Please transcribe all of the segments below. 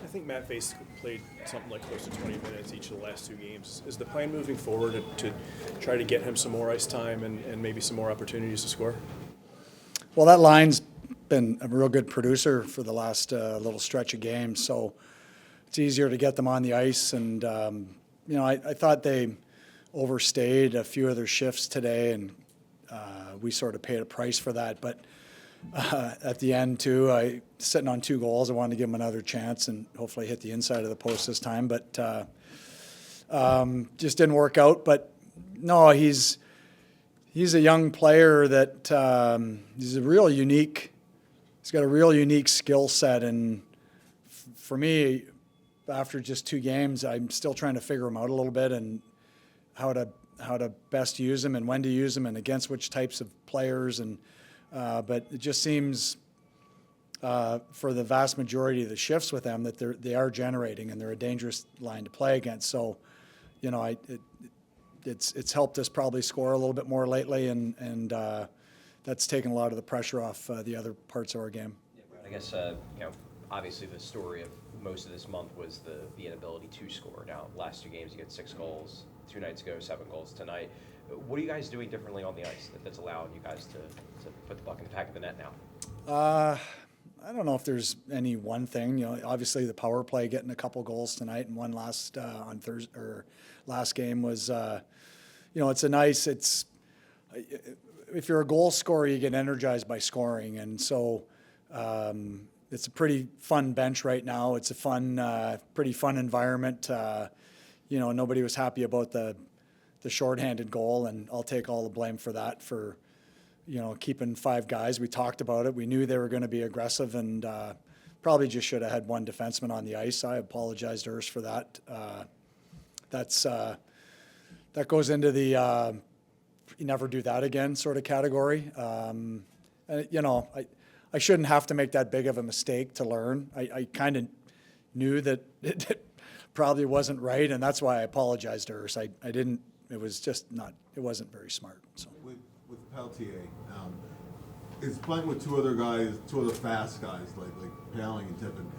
think Matt Face played something like close to 20 minutes each of the last two games. Is the plan moving forward to try to get him some more ice time and maybe some more opportunities to score? Well, that line's been a real good producer for the last little stretch of games, so it's easier to get them on the ice. And, I thought they overstayed a few of their shifts today, and we sort of paid a price for that. But at the end, too, sitting on 2 goals, I wanted to give him another chance and hopefully hit the inside of the post this time. But just didn't work out. But, no, he's a young player that he's a real unique. He's got a real unique skill set, and for me, after just 2 games, I'm still trying to figure him out a little bit and how to best use him and when to use him and against which types of players. And but it just seems for the vast majority of the shifts with them that they are generating, and they're a dangerous line to play against. So, it's helped us probably score a little bit more lately, and that's taken a lot of the pressure off the other parts of our game. I guess obviously the story of most of this month was the inability to score. Now, last 2 games you get 6 goals. 2 nights ago, 7 goals tonight. What are you guys doing differently on the ice that's allowing you guys to put the puck in the back of the net now? I don't know if there's any one thing. Obviously the power play, getting a couple goals tonight and one last on Thursday or last game was, it's a nice. If you're a goal scorer, you get energized by scoring, and so it's a pretty fun bench right now. It's a pretty fun environment. Nobody was happy about the shorthanded goal, and I'll take all the blame for that, for keeping 5 guys. We talked about it. We knew they were going to be aggressive, and probably just should have had 1 defenseman on the ice. I apologize to Urs for that. That goes into the you never do that again sort of category. I shouldn't have to make that big of a mistake to learn. I kind of knew that it probably wasn't right, and that's why I apologized to Urs. I didn't. It was just not. It wasn't very smart. So with Peltier, is playing with 2 other guys, 2 other fast guys like Paling and Tippin.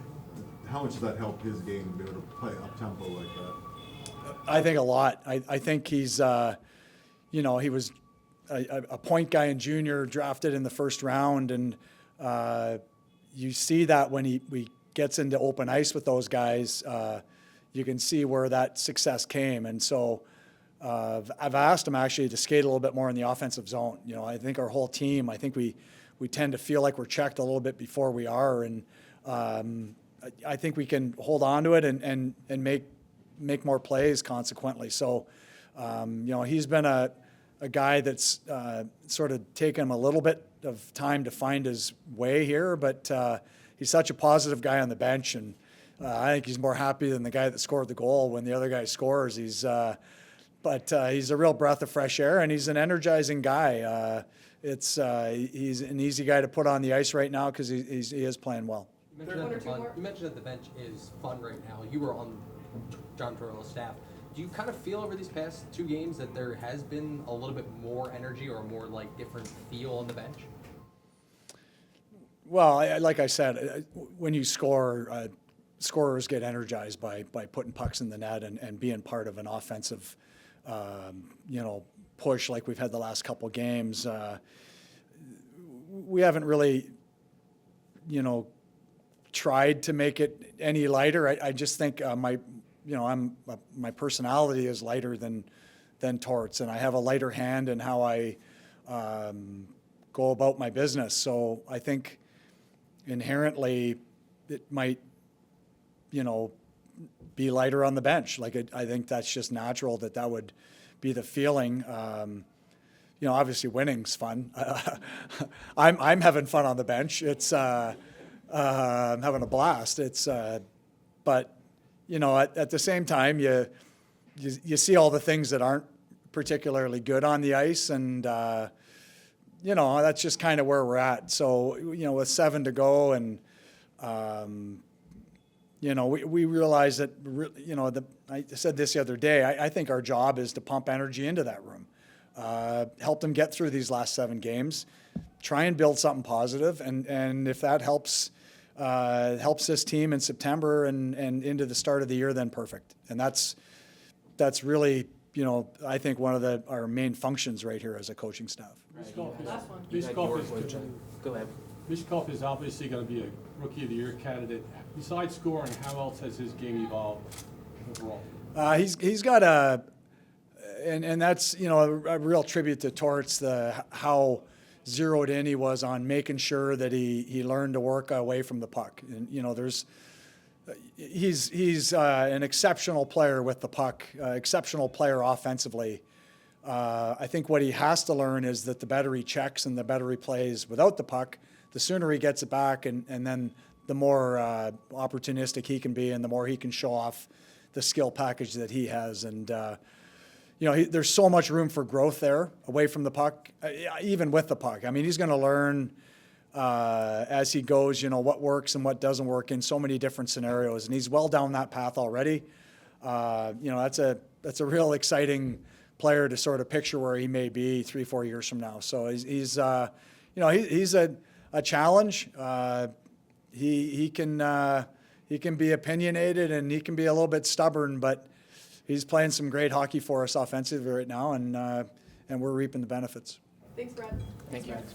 How much does that help his game to be able to play up tempo like that? I think a lot. I think he's, he was a point guy in junior, drafted in the first round, and you see that when he gets into open ice with those guys, you can see where that success came. And so I've asked him actually to skate a little bit more in the offensive zone. I think our whole team, I think we tend to feel like we're checked a little bit before we are, and I think we can hold on to it and make more plays consequently. So, he's been a guy that's sort of taken him a little bit of time to find his way here, but he's such a positive guy on the bench, and I think he's more happy than the guy that scored the goal when the other guy scores. He's a real breath of fresh air, and he's an energizing guy. He's an easy guy to put on the ice right now because he is playing well. You mentioned that the bench is fun right now. You were on John Tortorella's staff. Do you kind of feel over these past 2 games that there has been a little bit more energy or more different feel on the bench? Well, like I said, when you score, scorers get energized by putting pucks in the net and being part of an offensive, push like we've had the last couple games. We haven't really, tried to make it any lighter. I just think my personality is lighter than Torts, and I have a lighter hand in how I go about my business. So I think inherently it might, be lighter on the bench. I think that's just natural that would be the feeling. Obviously winning's fun. I'm having fun on the bench. It's I'm having a blast. But at the same time, you see all the things that aren't particularly good on the ice, and that's just kind of where we're at. So with 7 to go, and we realize that I said this the other day. I think our job is to pump energy into that room, help them get through these last 7 games, try and build something positive, and if that helps helps this team in September and into the start of the year, then perfect. And that's really, I think one of our main functions right here as a coaching staff. Go ahead. Mishkov is obviously going to be a Rookie of the Year candidate. Besides scoring, how else has his game evolved overall? He's got and that's a real tribute to Torts, how zeroed in he was on making sure that he learned to work away from the puck. And he's an exceptional player with the puck, exceptional player offensively. I think what he has to learn is that the better he checks and the better he plays without the puck, the sooner he gets it back, and then the more opportunistic he can be and the more he can show off the skill package that he has. And, there's so much room for growth there away from the puck, even with the puck. I mean, he's going to learn as he goes, what works and what doesn't work in so many different scenarios. And he's well down that path already. That's a real exciting player to sort of picture where he may be 3-4 years from now. So he's a challenge. He can be opinionated and he can be a little bit stubborn, but he's playing some great hockey for us offensively right now, and we're reaping the benefits. Thanks, Brad. Thank you. Thanks.